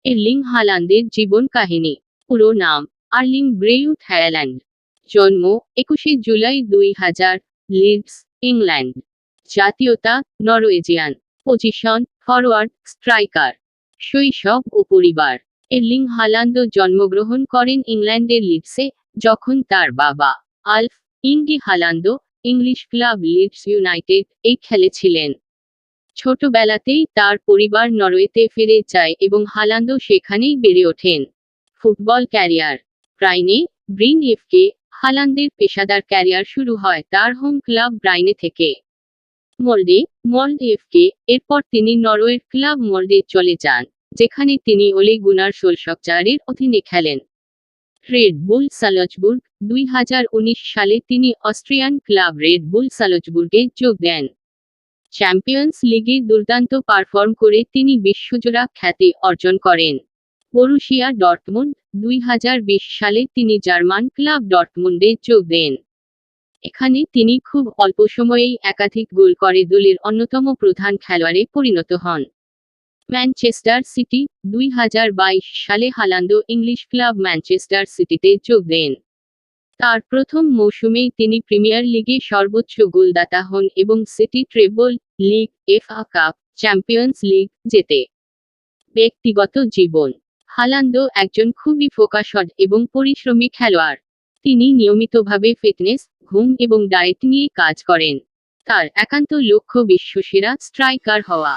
Erling হালান্দের জীবন কাহিনী। পুরো নাম আর্লিং ব্রেউট হ্যালান্ড। জন্ম 21শে জুলাই 2000, লিডস, ইংল্যান্ড। জাতীয়তা নরওয়েজিয়ান। Position forward striker. শৈশব ও পরিবার। এর্লিং হালান্দ জন্মগ্রহণ করেন ইংল্যান্ডের লিডসে, যখন তার বাবা আলফ ইঙ্গি হালান্দ ইংলিশ ক্লাব লিডস ইউনাইটেড এই খেলেছিলেন। ছোটবেলাতেই তার পরিবার নরওয়েতে ফিরে যায় এবং হালান্দ সেখানেই বেড়ে ওঠেন। Football career. ব্রাইনে ব্রিন এফকে। হালান্দের পেশাদার ক্যারিয়ার শুরু হয় তার হোম ক্লাব ব্রাইনে থেকে। মোল্ডে মল্ড এফকে। এরপর তিনি নরওয়ের ক্লাব মোল্ডে চলে যান, যেখানে তিনি ওলে গুনার সোলশকজারের অধীনে খেলেন। রেড বুল সালজবুর্গ। 2019 সালে তিনি অস্ট্রিয়ান ক্লাব রেড বুল সালজবুর্গে যোগ দেন। চ্যাম্পিয়ন্স লিগে দুর্দান্ত পারফর্ম করে তিনি বিশ্বজোড়া খ্যাতি অর্জন করেন। Borussia Dortmund. 2020 সালে তিনি জার্মান ক্লাব ডর্টমুন্ডে যোগ দেন। এখানে তিনি খুব অল্প সময়েই একাধিক গোল করে দলের অন্যতম প্রধান খেলোয়াড়ে পরিণত হন। Manchester city. 2022 সালে হালান্দ ইংলিশ ক্লাব ম্যানচেস্টার সিটিতে যোগ দেন। তার প্রথম মৌসুমেই তিনি প্রিমিয়ার লিগে সর্বোচ্চ গোলদাতা হন এবং city treble, league, FA cup, champions league জেতে। ব্যক্তিগত জীবন। হালান্দ একজন খুবই ফোকাসড এবং পরিশ্রমী খেলোয়াড়। তিনি নিয়মিতভাবে ফিটনেস, ঘুম এবং ডায়েট নিয়ে কাজ করেন। তার একান্ত লক্ষ্য বিশ্বসেরা স্ট্রাইকার হওয়া।